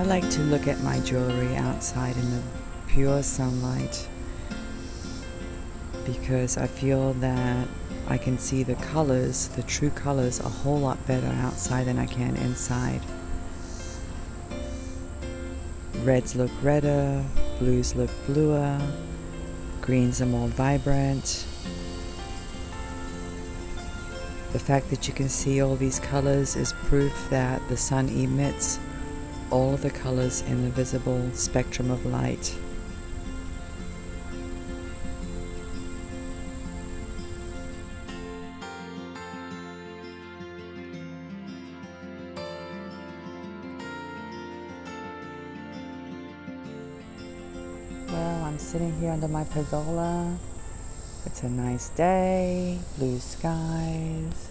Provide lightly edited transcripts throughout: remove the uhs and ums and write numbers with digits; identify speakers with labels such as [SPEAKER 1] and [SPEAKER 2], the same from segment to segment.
[SPEAKER 1] like to look at my jewelry outside in the pure sunlight because I feel that I can see the colors, the true colors, a whole lot better outside than I can inside. Reds look redder, blues look bluer, greens are more vibrant. The fact that you can see all these colors is proof that the sun emits all of the colors in the visible spectrum of light. Well, I'm sitting here under my pergola. It's a nice day, blue skies.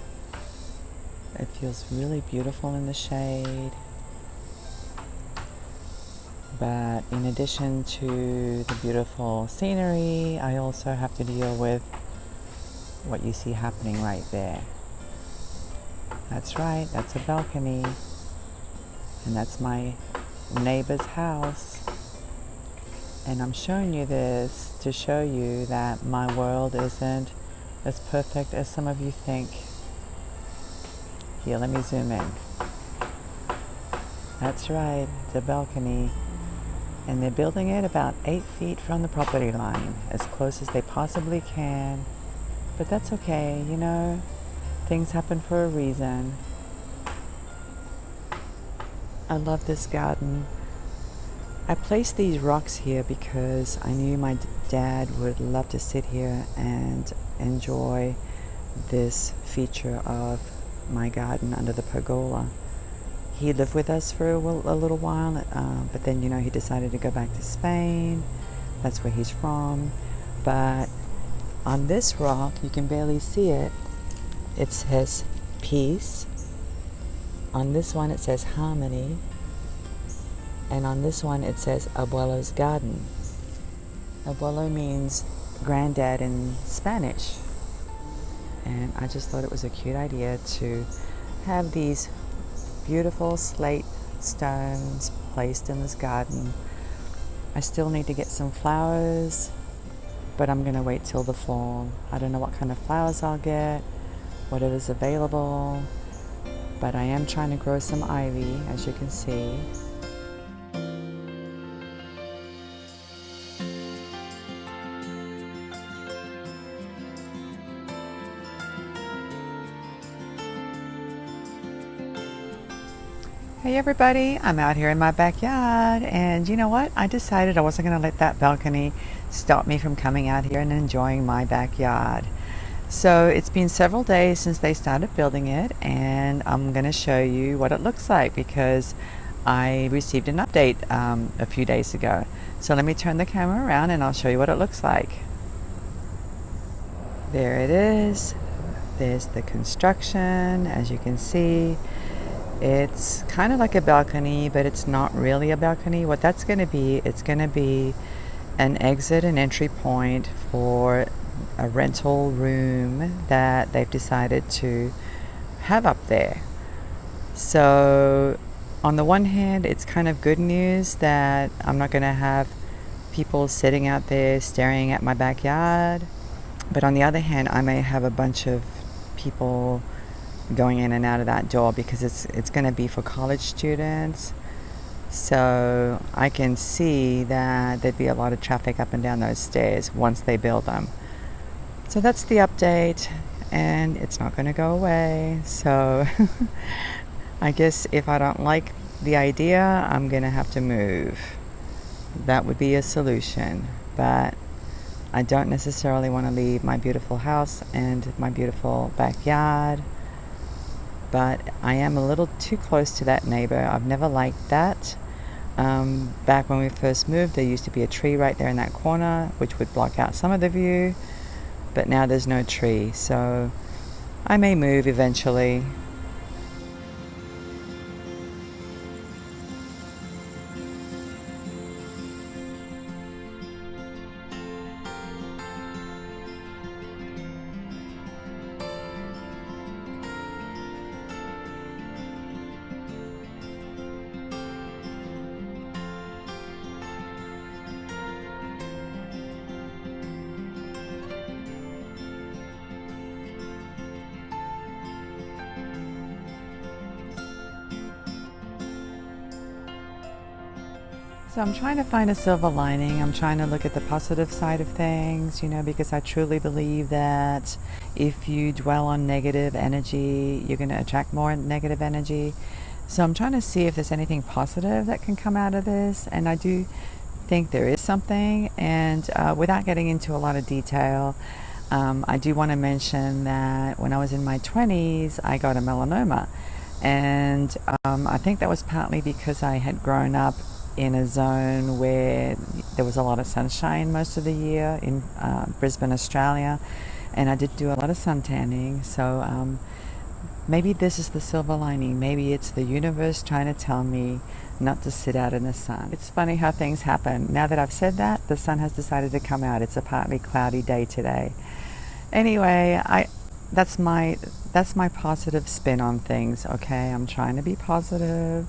[SPEAKER 1] It feels really beautiful in the shade. But in addition to the beautiful scenery, I also have to deal with what you see happening right there. That's right, that's a balcony. And that's my neighbor's house. And I'm showing you this to show you that my world isn't as perfect as some of you think. Here, let me zoom in. That's right, it's a balcony. And they're building it about 8 feet from the property line, as close as they possibly can. But that's okay, you know, things happen for a reason. I love this garden. I placed these rocks here because I knew my dad would love to sit here and enjoy this feature of my garden under the pergola. He lived with us for a little while, but then, you know, he decided to go back to Spain. That's where he's from. But on this rock, you can barely see it. It says peace. On this one, it says harmony. And on this one, it says Abuelo's garden. Abuelo means granddad in Spanish. And I just thought it was a cute idea to have these beautiful slate stones placed in this garden. I still need to get some flowers, but I'm going to wait till the fall. I don't know what kind of flowers I'll get, whatever's available, but I am trying to grow some ivy, as you can see. Hey everybody, I'm out here in my backyard, and you know what? I decided I wasn't going to let that balcony stop me from coming out here and enjoying my backyard. So it's been several days since they started building it, and I'm going to show you what it looks like because I received an update a few days ago. So let me turn the camera around and I'll show you what it looks like. There it is. There's the construction, as you can see. It's kind of like a balcony, but it's not really a balcony. What that's going to be, it's going to be an exit and entry point for a rental room that they've decided to have up there. So on the one hand, it's kind of good news that I'm not going to have people sitting out there staring at my backyard. But on the other hand, I may have a bunch of people going in and out of that door because it's going to be for college students. So I can see that there'd be a lot of traffic up and down those stairs once they build them. So that's the update, and it's not going to go away. So I guess if I don't like the idea, I'm going to have to move. That would be a solution, but I don't necessarily want to leave my beautiful house and my beautiful backyard. But I am a little too close to that neighbor. I've never liked that. Back when we first moved, there used to be a tree right there in that corner, which would block out some of the view. But now there's no tree, so I may move eventually. So I'm trying to find a silver lining. I'm trying to look at the positive side of things, you know, because I truly believe that if you dwell on negative energy, you're going to attract more negative energy. So I'm trying to see if there's anything positive that can come out of this. And I do think there is something. And without getting into a lot of detail, I do want to mention that when I was in my 20s, I got a melanoma. And I think that was partly because I had grown up in a zone where there was a lot of sunshine most of the year in Brisbane, Australia, and I did do a lot of sun tanning. So maybe this is the silver lining. Maybe it's the universe trying to tell me not to sit out in the sun. It's funny how things happen. Now that I've said that, the sun has decided to come out. It's a partly cloudy day today. Anyway, that's my positive spin on things. Okay, I'm trying to be positive.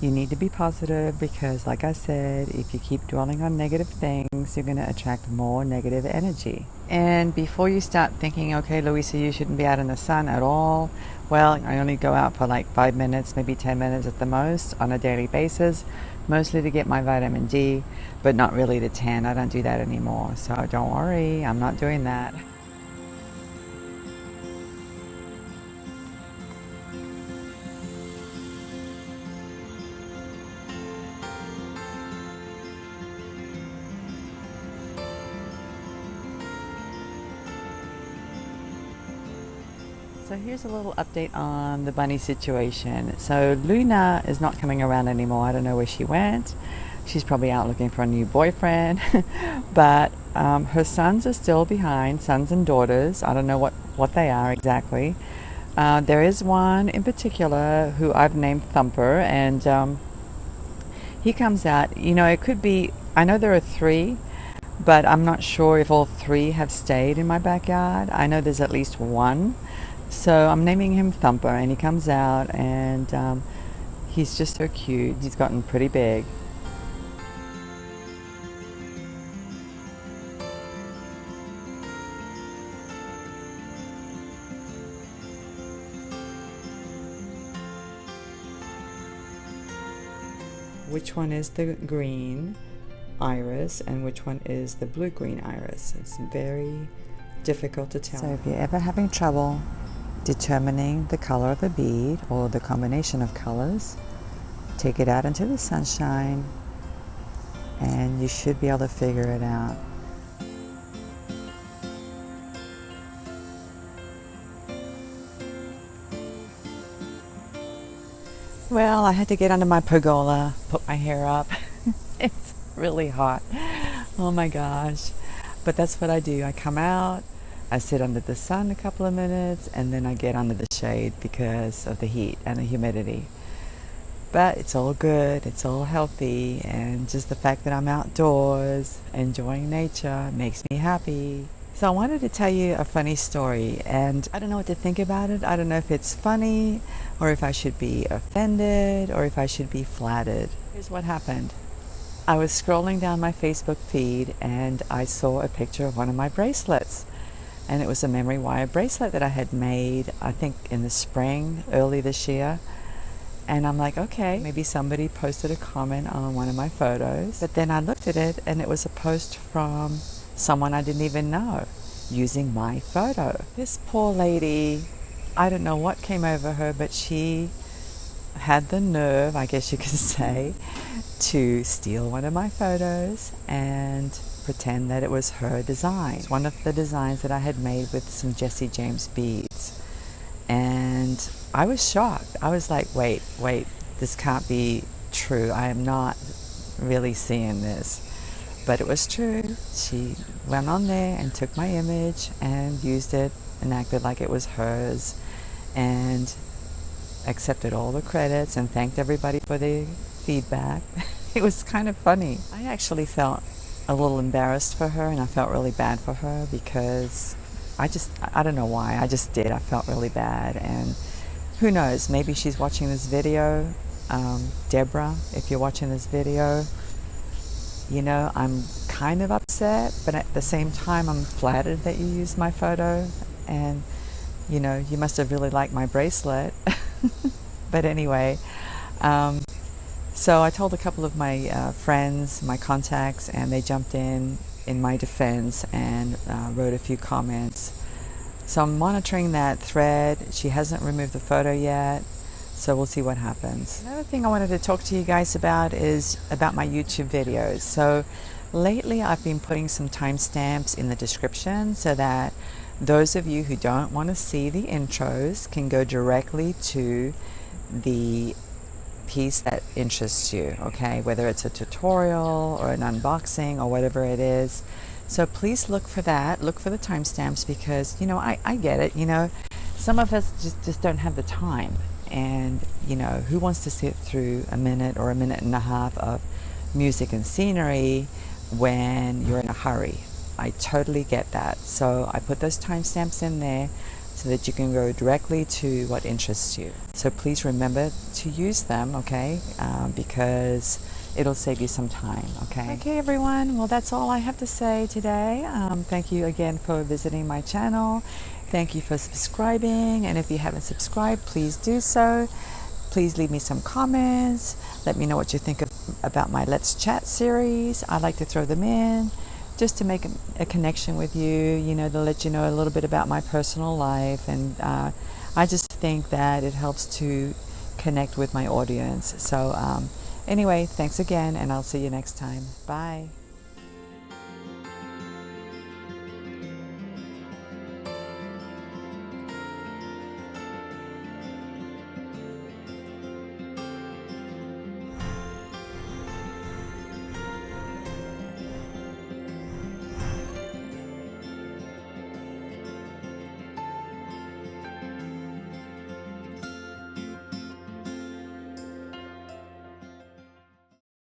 [SPEAKER 1] You need to be positive because, like I said, if you keep dwelling on negative things, you're going to attract more negative energy. And before you start thinking, okay, Luisa, you shouldn't be out in the sun at all, well, I only go out for like 5 minutes, maybe 10 minutes at the most on a daily basis, mostly to get my vitamin D, but not really to tan. I don't do that anymore. So don't worry, I'm not doing that. So here's a little update on the bunny situation. So Luna is not coming around anymore. I don't know where she went. She's probably out looking for a new boyfriend. But her sons are still behind, sons and daughters. I don't know what they are exactly. There is one in particular who I've named Thumper, and he comes out. You know, it could be, I know there are 3, but I'm not sure if all 3 have stayed in my backyard. I know there's at least 1. So I'm naming him Thumper, and he comes out, and he's just so cute. He's gotten pretty big. Which one is the green iris and which one is the blue-green iris? It's very difficult to tell. So if you're ever having trouble determining the color of a bead or the combination of colors, take it out into the sunshine and you should be able to figure it out. Well, I had to get under my pergola, put my hair up. It's really hot. Oh my gosh. But that's what I do. I come out, I sit under the sun a couple of minutes, and then I get under the shade because of the heat and the humidity. But it's all good, it's all healthy, and just the fact that I'm outdoors, enjoying nature, makes me happy. So I wanted to tell you a funny story, and I don't know what to think about it. I don't know if it's funny, or if I should be offended, or if I should be flattered. Here's what happened. I was scrolling down my Facebook feed, and I saw a picture of one of my bracelets. And it was a memory wire bracelet that I had made, I think in the spring, early this year. And I'm like, okay, maybe somebody posted a comment on one of my photos. But then I looked at it, and it was a post from someone I didn't even know using my photo. This poor lady, I don't know what came over her, but she had the nerve, I guess you could say, to steal one of my photos and pretend that it was her design. It's one of the designs that I had made with some Jesse James beads. And I was shocked. I was like, wait, this can't be true. I am not really seeing this. But it was true. She went on there and took my image and used it and acted like it was hers and accepted all the credits and thanked everybody for the feedback. It was kind of funny. I actually felt a little embarrassed for her, and I felt really bad for her because I don't know why, I just did. I felt really bad, and who knows, maybe she's watching this video. Deborah, if you're watching this video, you know, I'm kind of upset, but at the same time I'm flattered that you used my photo, and you know, you must have really liked my bracelet. But anyway, So I told a couple of my friends, my contacts, and they jumped in my defense and wrote a few comments. So I'm monitoring that thread. She hasn't removed the photo yet, so we'll see what happens. Another thing I wanted to talk to you guys about is about my YouTube videos. So lately I've been putting some timestamps in the description so that those of you who don't want to see the intros can go directly to the piece that interests you, okay? Whether it's a tutorial or an unboxing or whatever it is. So please look for that. Look for the timestamps because, you know, I get it. You know, some of us just don't have the time. And, you know, who wants to sit through a minute or a minute and a half of music and scenery when you're in a hurry? I totally get that. So I put those timestamps in there so that you can go directly to what interests you. So please remember to use them, okay? Because it'll save you some time, okay? Okay, everyone. Well, that's all I have to say today. Thank you again for visiting my channel. Thank you for subscribing. And if you haven't subscribed, please do so. Please leave me some comments. Let me know what you think about my Let's Chat series. I like to throw them in just to make a connection with you, you know, to let you know a little bit about my personal life. And I just think that it helps to connect with my audience. So anyway, thanks again, and I'll see you next time. Bye.